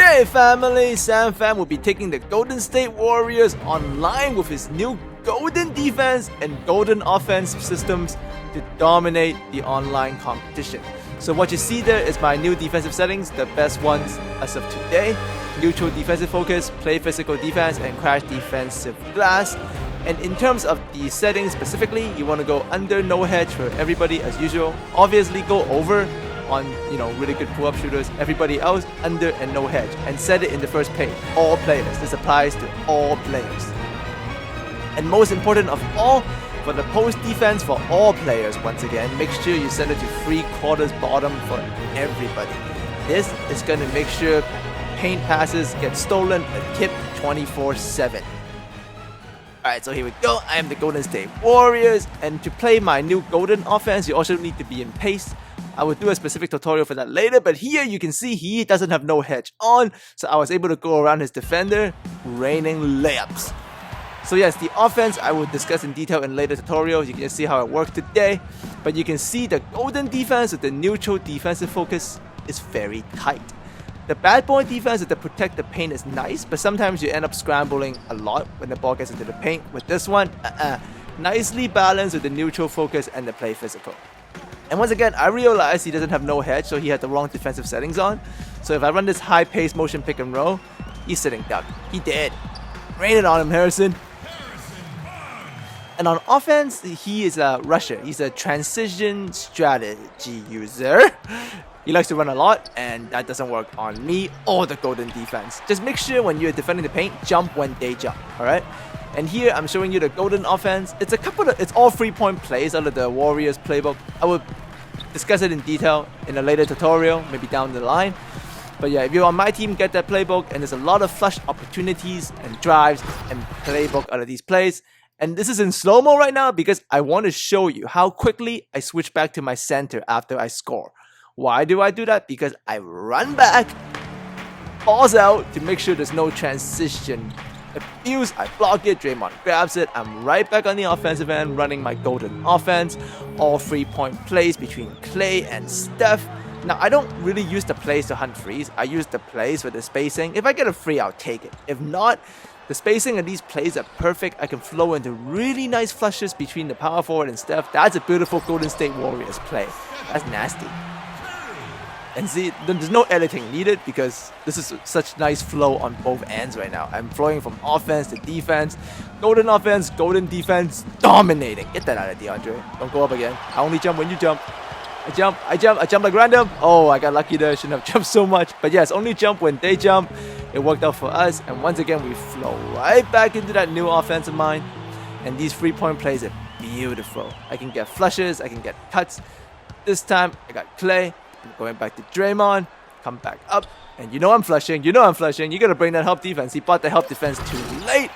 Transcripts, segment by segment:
Today, family, Sam Fam will be taking the Golden State Warriors online with his new Golden Defense and Golden Offense systems to dominate the online competition. So what you see there is my new defensive settings, the best ones as of today. Neutral defensive focus, play physical defense, and crash defensive glass. And in terms of the settings specifically, you want to go under no hedge for everybody as usual. Obviously go over on really good pull-up shooters, everybody else under and no hedge, and set it in the first page. All players. This applies to all players. And most important of all, for the post defense for all players, once again, make sure you set it to 3/4 bottom for everybody. This is going to make sure paint passes get stolen and tipped 24/7. Alright, so here we go. I am the Golden State Warriors, and to play my new Golden Offense, you also need to be in pace. I will do a specific tutorial for that later, but here you can see he doesn't have no hedge on, so I was able to go around his defender, raining layups. So yes, the offense I will discuss in detail in later tutorials. You can just see how it worked today, but you can see the Golden Defense with the neutral defensive focus is very tight. The bad boy defense with the protect the paint is nice, but sometimes you end up scrambling a lot when the ball gets into the paint. With this one, nicely balanced with the neutral focus and the play physical. And once again, I realized he doesn't have no hedge, so he had the wrong defensive settings on. So if I run this high-paced motion pick and roll, he's sitting duck. He did. Rain it on him, Harrison. And on offense, he is a rusher. He's a transition strategy user. He likes to run a lot, and that doesn't work on me or the Golden Defense. Just make sure when you're defending the paint, jump when they jump, alright? And here, I'm showing you the Golden Offense. It's all 3-point plays out of the Warriors playbook. I will discuss it in detail in a later tutorial, maybe down the line. But yeah, if you're on my team, get that playbook, and there's a lot of flush opportunities and drives and playbook out of these plays. And this is in slow-mo right now because I want to show you how quickly I switch back to my center after I score. Why do I do that? Because I run back, balls out to make sure there's no transition abuse. I block it, Draymond grabs it, I'm right back on the offensive end running my Golden Offense. All 3-point plays between Clay and Steph. Now, I don't really use the plays to hunt threes. I use the plays for the spacing. If I get a free, I'll take it. If not, the spacing of these plays are perfect. I can flow into really nice flushes between the power forward and Steph. That's a beautiful Golden State Warriors play. That's nasty. And see, there's no editing needed because this is such nice flow on both ends right now. I'm flowing from offense to defense. Golden offense, golden defense, dominating. Get that out of DeAndre. Don't go up again. I only jump when you jump. I jump like random. Oh, I got lucky there. Shouldn't have jumped so much. But yes, only jump when they jump. It worked out for us. And once again, we flow right back into that new offense of mine. And these 3-point plays are beautiful. I can get flushes. I can get cuts. This time, I got Clay. Going back to Draymond, come back up, and you know I'm flushing, you gotta bring that help defense. He bought the help defense too late,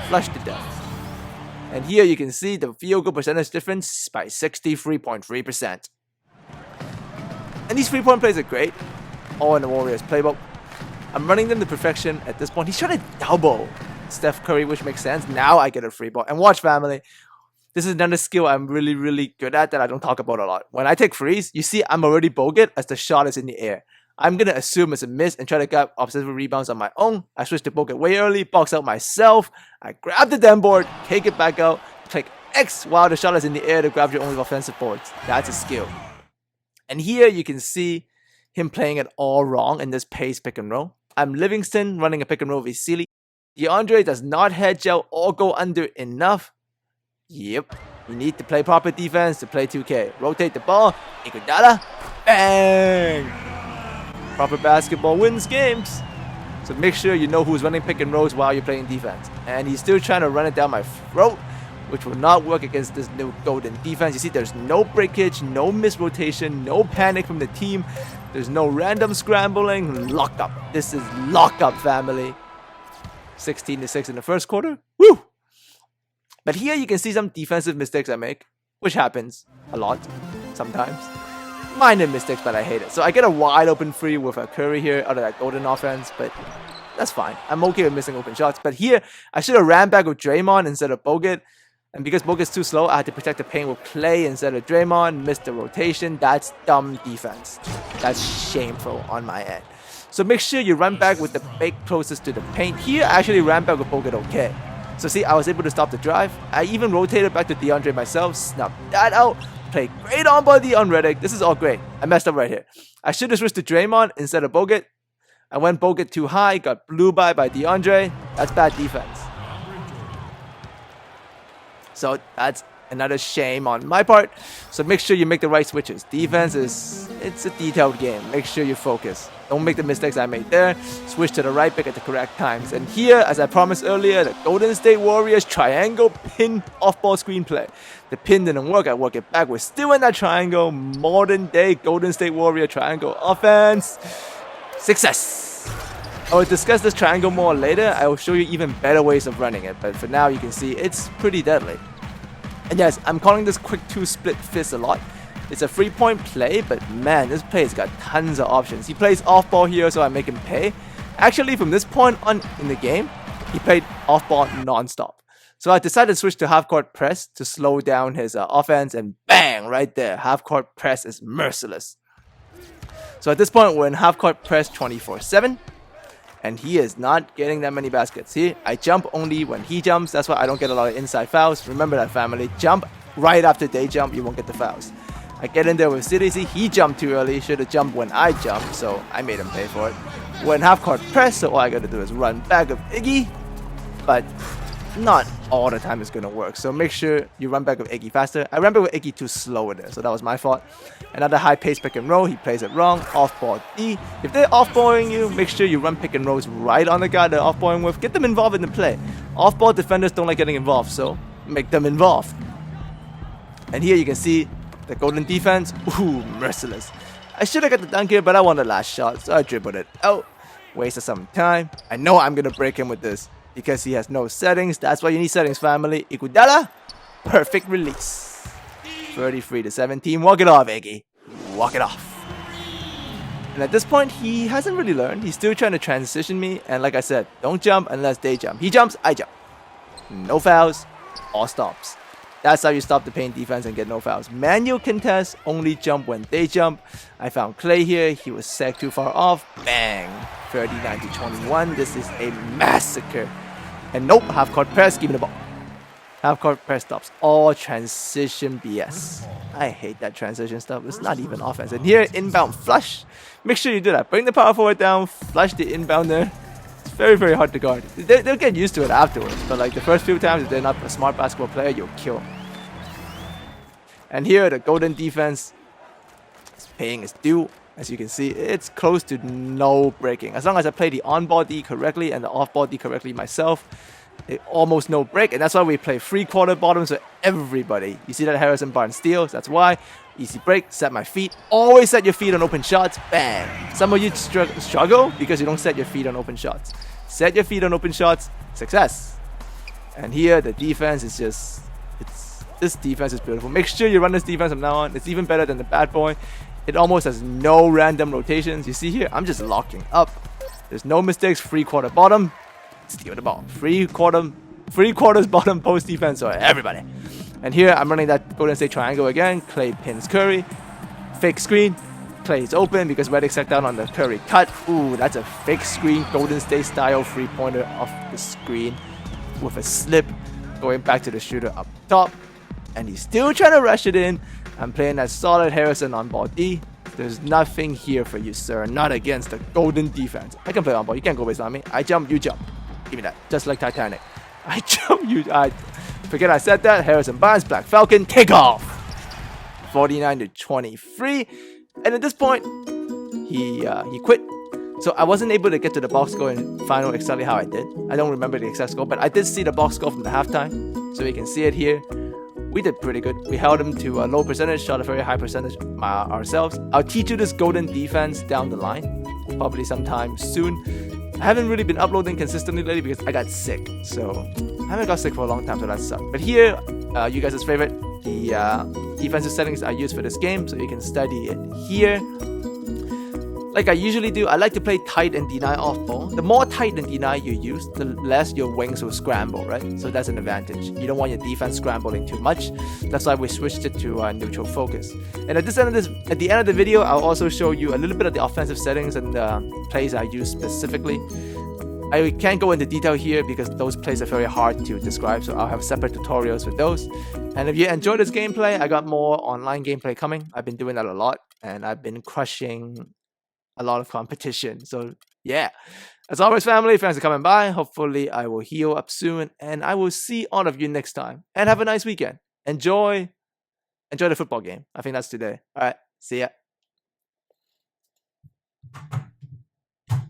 flushed to death. And here you can see the field goal percentage difference by 63.3%. And these 3-point plays are great, all in the Warriors playbook. I'm running them to perfection at this point. He's trying to double Steph Curry, which makes sense. Now I get a free ball. And watch, family. This is another skill I'm really, really good at that I don't talk about a lot. When I take frees, you see I'm already bogeyed as the shot is in the air. I'm going to assume it's a miss and try to grab offensive rebounds on my own. I switch to bogey way early, box out myself. I grab the damn board, take it back out, click X while the shot is in the air to grab your own offensive boards. That's a skill. And here you can see him playing it all wrong in this pace pick and roll. I'm Livingston running a pick and roll with Sealy. DeAndre does not hedge out or go under enough. Yep, you need to play proper defense to play 2K. Rotate the ball, Iguodala, bang! Proper basketball wins games. So make sure you know who's running pick and rolls while you're playing defense. And he's still trying to run it down my throat, which will not work against this new Golden Defense. You see, there's no breakage, no misrotation, no panic from the team. There's no random scrambling. Lock up. This is lock up, family. 16-6 in the first quarter. Woo! But here you can see some defensive mistakes I make, which happens a lot, sometimes. Minor mistakes, but I hate it. So I get a wide open free with a Curry here out of that Golden Offense, but that's fine. I'm okay with missing open shots. But here, I should have ran back with Draymond instead of Bogut. And because Bogut's too slow, I had to protect the paint with Clay instead of Draymond. Missed the rotation. That's dumb defense. That's shameful on my end. So make sure you run back with the bait closest to the paint. Here, I actually ran back with Bogut okay. So see, I was able to stop the drive. I even rotated back to DeAndre myself, snubbed that out. Played great on body on Redick. This is all great. I messed up right here. I should have switched to Draymond instead of Bogut. I went Bogut too high, got blew by DeAndre. That's bad defense. So that's another shame on my part. So make sure you make the right switches. Defense it's a detailed game. Make sure you focus. Don't make the mistakes I made there. Switch to the right pick at the correct times. And here, as I promised earlier, the Golden State Warriors triangle pin off-ball screenplay. The pin didn't work. I work it back. We're still in that triangle. Modern day Golden State Warrior triangle offense. Success! I will discuss this triangle more later. I will show you even better ways of running it. But for now, you can see it's pretty deadly. And yes, I'm calling this quick 2 split fist a lot. It's a 3-point play, but man, this player's got tons of options. He plays off-ball here, so I make him pay. Actually, from this point on in the game, he played off-ball non-stop. So I decided to switch to half-court press to slow down his offense, and bang, right there, half-court press is merciless. So at this point, we're in half-court press 24/7. And he is not getting that many baskets. Here, I jump only when he jumps. That's why I don't get a lot of inside fouls. Remember that, family. Jump right after they jump, you won't get the fouls. I get in there with CDC. He jumped too early. Should have jumped when I jumped, so I made him pay for it. We're in half-court press, so all I gotta do is run back of Iggy. But not all the time it's gonna work. So make sure you run back with Iggy faster. I ran back with Iggy too slow there, so that was my fault. Another high pace pick and roll. He plays it wrong. Off-ball D. If they're off-balling you, make sure you run pick and rolls right on the guy they're off-balling with. Get them involved in the play. Off-ball defenders don't like getting involved, so make them involved. And here you can see the Golden defense. Ooh, merciless. I should have got the dunk here, but I want the last shot, so I dribbled it out. Wasted some time. I know I'm gonna break him with this because he has no settings. That's why you need settings, family. Iguodala, perfect release. 33-17. Walk it off, Iggy. Walk it off. And at this point, he hasn't really learned. He's still trying to transition me. And like I said, don't jump unless they jump. He jumps, I jump. No fouls, all stops. That's how you stop the paint defense and get no fouls. Manual contest, only jump when they jump. I found Clay here. He was sacked too far off. Bang. 39-21. This is a massacre. And nope, half-court press. Give me the ball. Half-court press stops all transition BS. I hate that transition stuff. It's not even offense. And here, inbound flush. Make sure you do that. Bring the power forward down. Flush the inbounder. It's very, very hard to guard. They'll get used to it afterwards. But like the first few times, if they're not a smart basketball player, you'll kill. And here, the Golden defense is paying its due. As you can see, it's close to no breaking. As long as I play the on-ball D correctly and the off-ball D correctly myself, almost no break. And that's why we play 3-quarter bottoms for everybody. You see that Harrison Barnes steals. That's why. Easy break. Set my feet. Always set your feet on open shots. Bang. Some of you struggle because you don't set your feet on open shots. Set your feet on open shots. Success. And here, the defense is just... This defense is beautiful. Make sure you run this defense from now on. It's even better than the bad boy. It almost has no random rotations. You see here, I'm just locking up. There's no mistakes. 3-quarter bottom. Steal the ball. 3/4 bottom post defense for everybody. And here, I'm running that Golden State triangle again. Clay pins Curry. Fake screen. Clay is open because Redick sat down on the Curry cut. Ooh, that's a fake screen. Golden State style 3-pointer off the screen with a slip. Going back to the shooter up top. And he's still trying to rush it in. I'm playing that solid Harrison on ball D. There's nothing here for you, sir. Not against the Golden defense. I can play on ball. You can't go based on me. I jump, you jump. Give me that. Just like Titanic. I jump, I forget I said that. Harrison Barnes, Black Falcon, take off. 49-23. And at this point, he quit. So I wasn't able to get to the box score in final exactly how I did. I don't remember the exact score, but I did see the box score from the halftime. So you can see it here. We did pretty good. We held him to a low percentage, shot a very high percentage ourselves. I'll teach you this Golden defense down the line, probably sometime soon. I haven't really been uploading consistently lately because I got sick. So I haven't got sick for a long time, so that sucks. But here, you guys' favorite, the defensive settings I use for this game, so you can study it here. Like I usually do, I like to play tight and deny off ball. The more tight and deny you use, the less your wings will scramble, right? So that's an advantage. You don't want your defense scrambling too much. That's why we switched it to neutral focus. And at the end of the video, I'll also show you a little bit of the offensive settings and plays I use specifically. I can't go into detail here because those plays are very hard to describe, so I'll have separate tutorials for those. And if you enjoy this gameplay, I got more online gameplay coming. I've been doing that a lot, and I've been crushing a lot of competition. So yeah, as always, family, thanks for coming by. Hopefully I will heal up soon, and I will see all of you next time. And have a nice weekend. Enjoy the football game. I think that's today. All right, see ya.